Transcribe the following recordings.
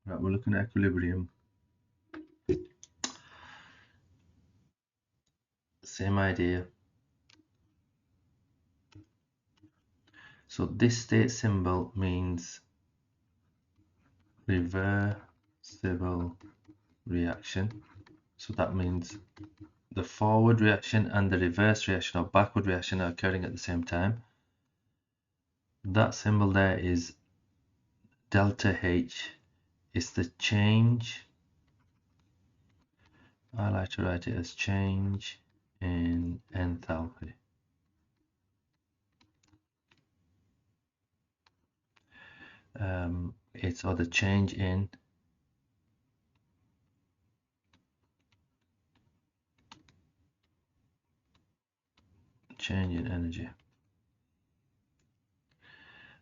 Right, we're looking at equilibrium. Same idea. So this state symbol means reversible reaction. So that means the forward reaction and the reverse reaction or backward reaction are occurring at the same time. That symbol there is delta H. It's the change. I like to write it as change in enthalpy. It's or the change in energy.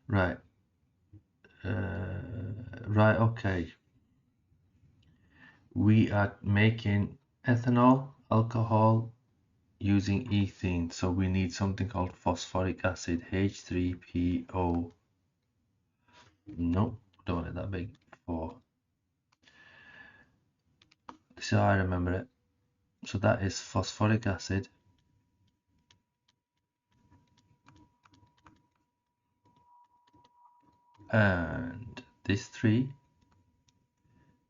Right. Right, okay. We are making ethanol, alcohol using ethene. So we need something called phosphoric acid, H3PO. Nope, don't want it that big. 4. This is how I remember it. So that is phosphoric acid. And this 3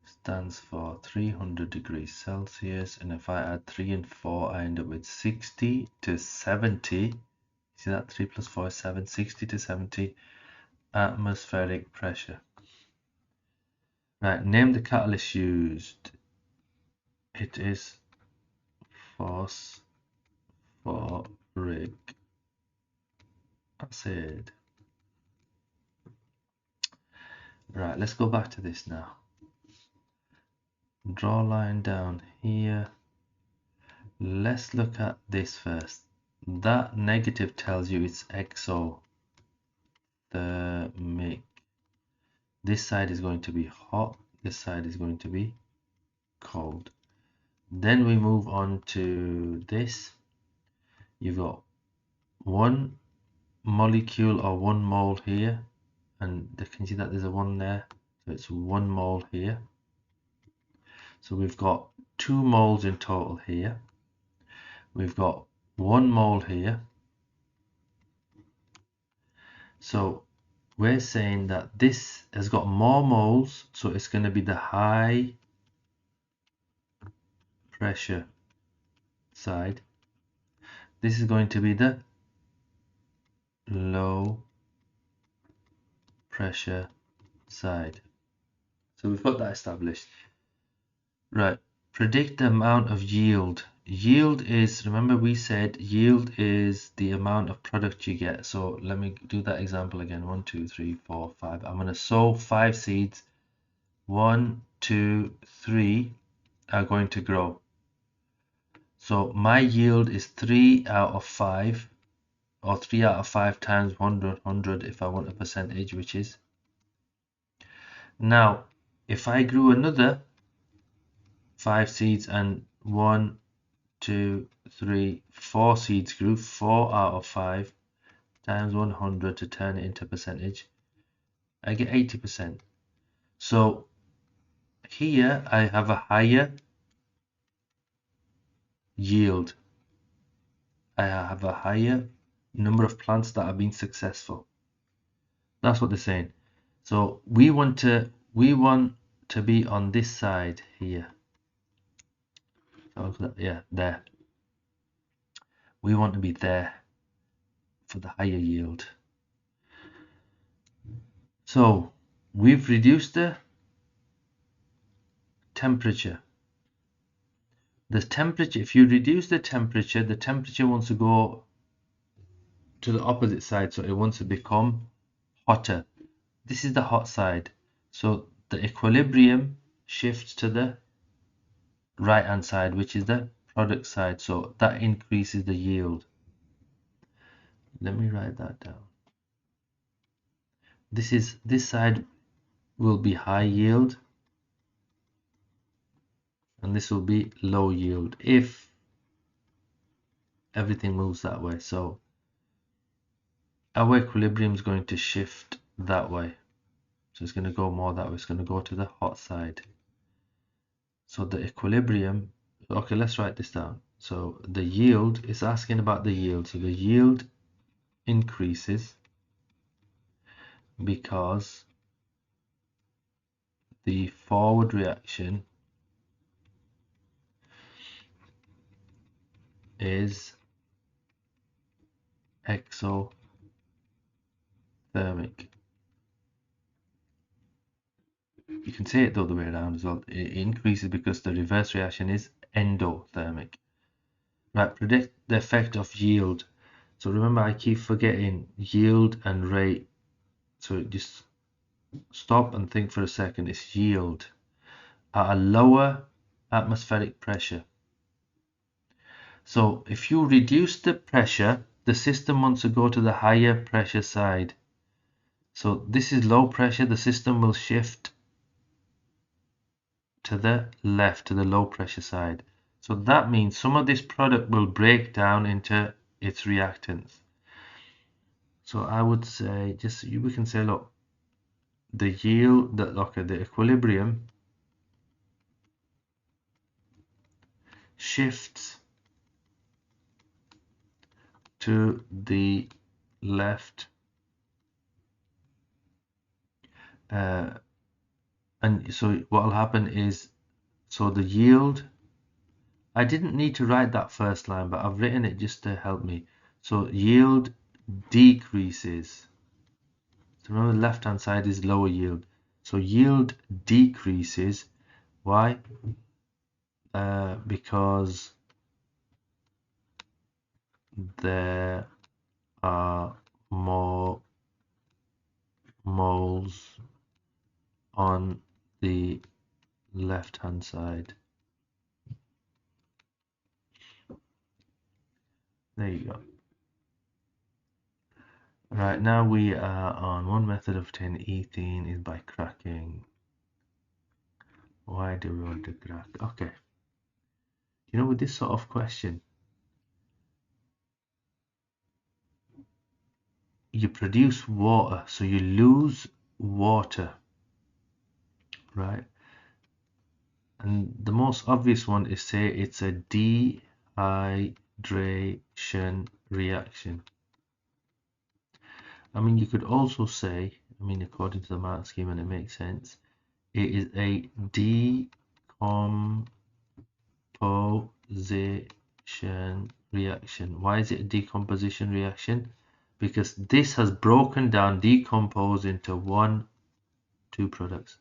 stands for 300 degrees Celsius, and if I add 3 and 4 I end up with 60 to 70. See that 3 plus 4 is 7, 60 to 70 atmospheric pressure. Right, name the catalyst used. It is phosphoric acid. Right, let's go back to this now. Draw a line down here. Let's look at this first. That negative tells you it's exothermic. This side is going to be hot, this side is going to be cold. Then we move on to this. You've got 1 molecule or 1 mole here, and you can see that there's a 1 there, so it's 1 mole here. So we've got 2 moles in total here. We've got 1 mole here. So we're saying that this has got more moles, so it's going to be the high pressure side. This is going to be the low pressure side. So we've got that established. Right, predict the amount of yield. Yield is, remember we said yield is the amount of product you get. So let me do that example again. 1, 2, 3, 4, 5. I'm going to sow 5 seeds. 1, 2, 3 are going to grow. So my yield is 3 out of 5, or 3 out of 5 times 100 if I want a percentage, which is. Now, if I grew another 5 seeds and 1, 2, 3, 4 seeds grew, 4 out of 5 times 100 to turn it into percentage, I get 80%. So here I have a higher yield. I have a higher number of plants that have been successful. That's what they're saying. So we want to be on this side here. So yeah, there. We want to be there for the higher yield. So we've reduced the temperature. The temperature, if you reduce the temperature wants to go to the opposite side, so it wants to become hotter. This is the hot side. So the equilibrium shifts to the right hand side, which is the product side. So that increases the yield. Let me write that down. This side will be high yield, and this will be low yield if everything moves that way. So our equilibrium is going to shift that way. So it's going to go more that way. It's going to go to the hot side. So the equilibrium, okay, let's write this down. So the yield is asking about the yield. So the yield increases because the forward reaction is exothermic. You can say it the other way around as well. It increases because the reverse reaction is endothermic. Right, predict the effect of yield. So remember, I keep forgetting yield and rate. So just stop and think for a second. It's yield at a lower atmospheric pressure. So if you reduce the pressure, the system wants to go to the higher pressure side. So this is low pressure, the system will shift to the left, to the low pressure side. So that means some of this product will break down into its reactants. So I would say, we can say, look, the yield, the equilibrium shifts to the left, and so what will happen is, so the yield, I didn't need to write that first line, but I've written it just to help me. So yield decreases. So remember, the left hand side is lower yield. So yield decreases. Why? Because there are more moles on the left hand side. There you go. Right, now we are on one method of obtaining ethene is by cracking. Why do we want to crack? Okay. You know, with this sort of question, you produce water, so you lose water, right? And the most obvious one is, say it's a dehydration reaction. I mean, you could also say, I mean, according to the Mark scheme, and it makes sense, it is a decomposition reaction. Why is it a decomposition reaction? Because this has broken down, decomposed into two products.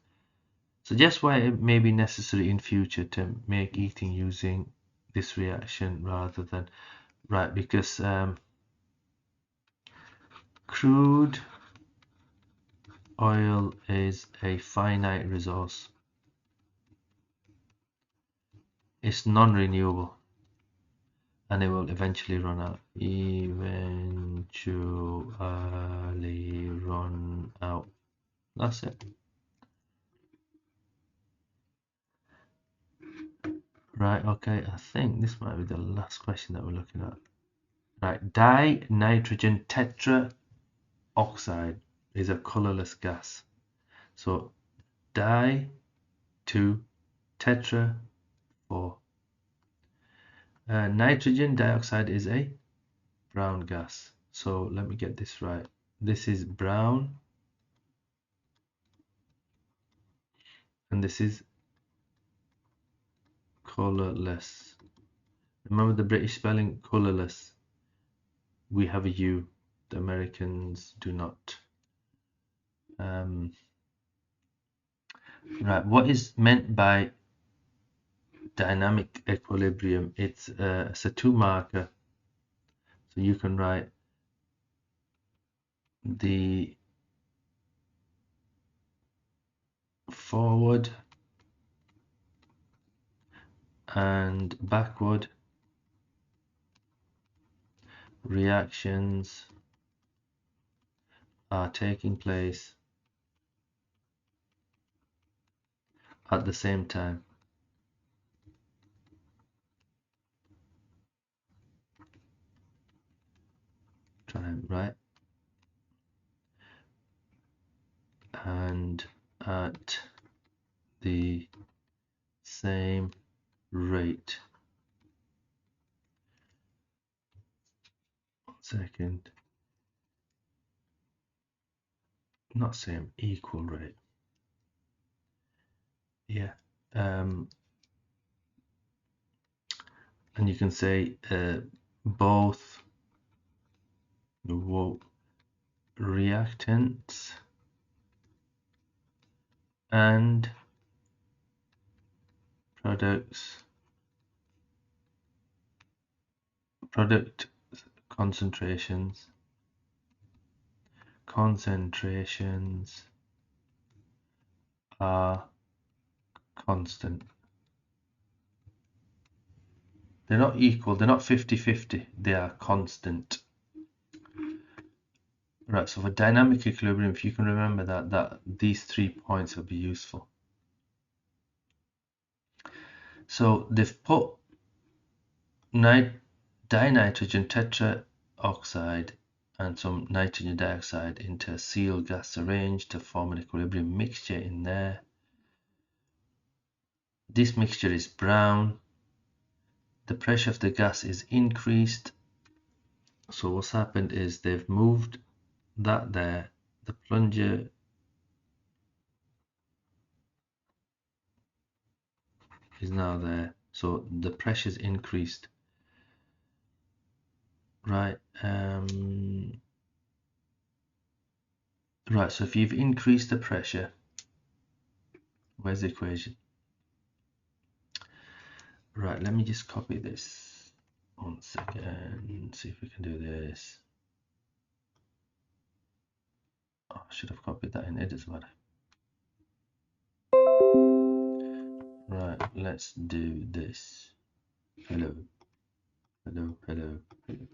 So just why it may be necessary in future to make ethene using this reaction rather than, right, because crude oil is a finite resource. It's non-renewable and it will eventually run out. Eventually run out. That's it. Right, okay, I think this might be the last question that we're looking at. Right, dinitrogen tetraoxide is a colorless gas. So di 2 tetra 4. Nitrogen dioxide is a brown gas. So let me get this right. This is brown and this is colorless. Remember the British spelling, colorless. We have a U. The Americans do not. Right, what is meant by dynamic equilibrium? It's a two marker. So you can write the forward and backward reactions are taking place at the same time. Right? And the same rate. 1 second. Not same, equal rate. Yeah. And you can say both reactants and product concentrations are constant. They're not equal, they're not 50-50, they are constant. Right, so for dynamic equilibrium, if you can remember that these 3 points will be useful. So they've put dinitrogen tetraoxide and some nitrogen dioxide into a sealed gas arranged to form an equilibrium mixture in there. This mixture is brown. The pressure of the gas is increased. So what's happened is they've moved that there. The plunger is now there. So the pressure is increased. Right. Right. So if you've increased the pressure, where's the equation? Right. Let me just copy this. 1 second. See if we can do this. Oh, I should have copied that in Edit Mode. Right. Let's do this. Hello. Hello. Hello. Hello.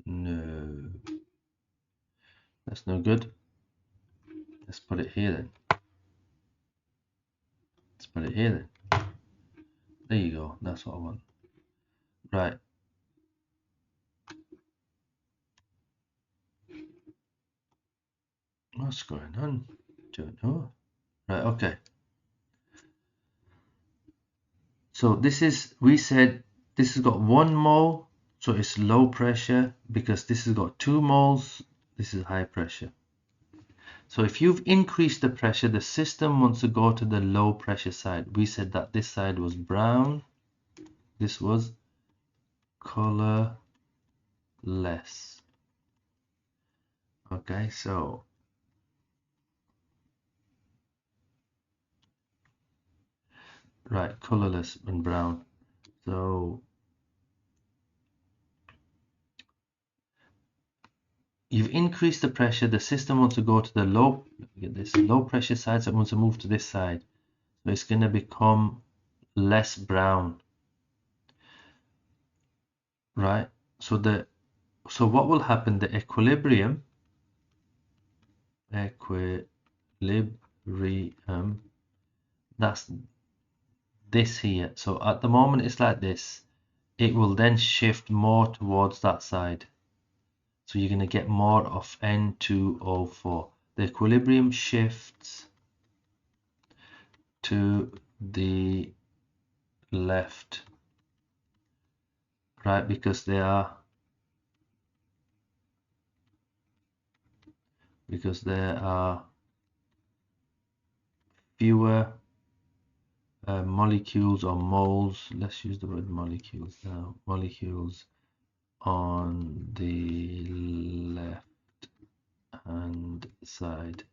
No. That's no good. Let's put it here then. Let's put it here then. There you go. That's what I want. Right. What's going on? Don't know. Right. Okay. So this is, we said this has got 1 mole, so it's low pressure, because this has got 2 moles, this is high pressure. So if you've increased the pressure, the system wants to go to the low pressure side. We said that this side was brown, this was colorless. Okay, so right, colorless and brown. So you've increased the pressure, the system wants to go to the low, get this low pressure side, so it wants to move to this side. So it's going to become less brown, right? So what will happen, the equilibrium that's this here. So at the moment it's like this, it will then shift more towards that side. So you're going to get more of N2O4. The equilibrium shifts to the left, right? Because there are fewer molecules or moles. Let's use the word molecules now. Molecules on the left hand side.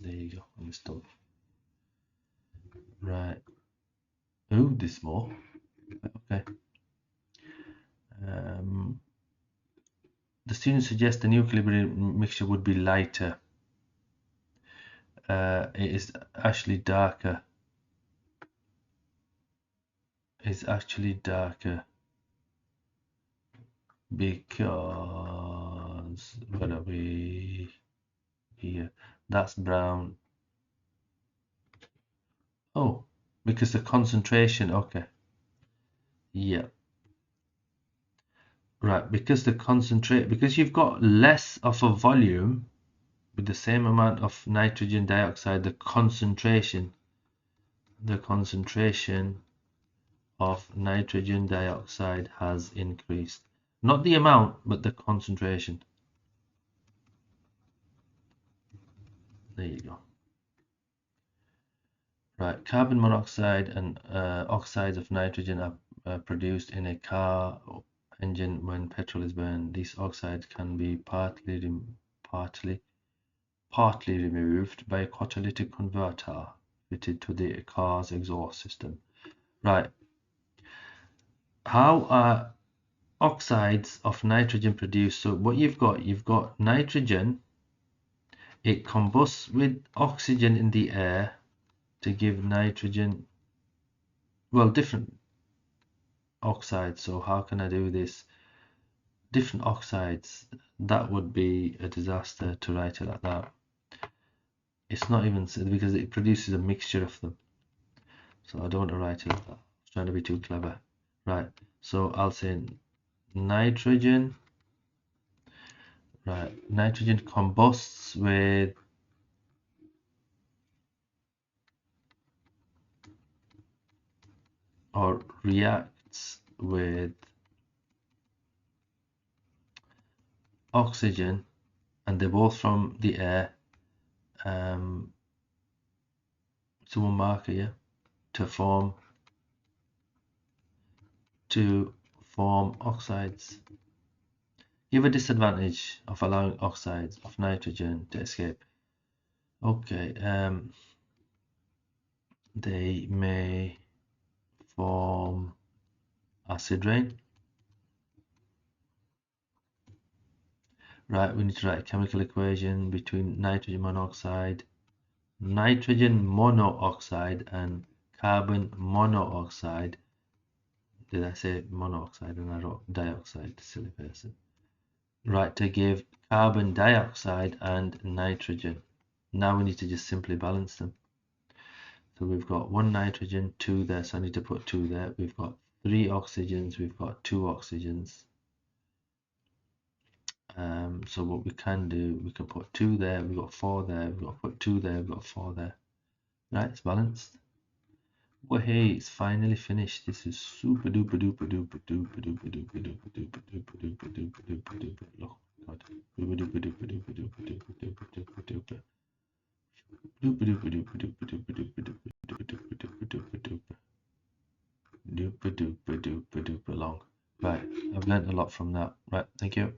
There you go. I'm stuck. Right. Oh, this more. Okay. The students suggest the new equilibrium mixture would be lighter. It is actually darker. It's actually darker because where are we? Here. That's brown. Oh, because the concentration. Okay. Yeah. Right, because you've got less of a volume, with the same amount of nitrogen dioxide, the concentration of nitrogen dioxide has increased. Not the amount, but the concentration. There you go. Right, carbon monoxide and oxides of nitrogen are produced in a car engine when petrol is burned. These oxides can be partly removed by a catalytic converter fitted to the car's exhaust system. Right. How are oxides of nitrogen produced? So what you've got nitrogen. It combusts with oxygen in the air to give nitrogen, well, different oxides. So how can I do this? Different oxides. That would be a disaster to write it like that. It's not even, because it produces a mixture of them. So I don't want to write it like that. I'm trying to be too clever. Right. So I'll say nitrogen. Right. Nitrogen combusts with or reacts with oxygen, and they're both from the air. To one marker, yeah, to form oxides. You have a disadvantage of allowing oxides of nitrogen to escape. Okay, they may form acid rain. Right, we need to write a chemical equation between nitrogen monoxide and carbon monoxide. Did I say monoxide and I wrote dioxide? Silly person. Right, to give carbon dioxide and nitrogen. Now we need to just simply balance them. So we've got one nitrogen, two there, so I need to put two there. We've got three oxygens, we've got two oxygens. So what we can do, we can put two there, we've got four there, we've got to put two there, we've got four there. Right, it's balanced. Well, hey, it's finally finished. This is super duper duper duper duper duper duper duper duper duper duper duper duper duper. Look, God, duper duper duper duper duper duper duper duper duper. Duper duper duper duper duper duper duper duper duper duper duper duper duper duper duper long. Right, I've learned a lot from that. Right, thank you.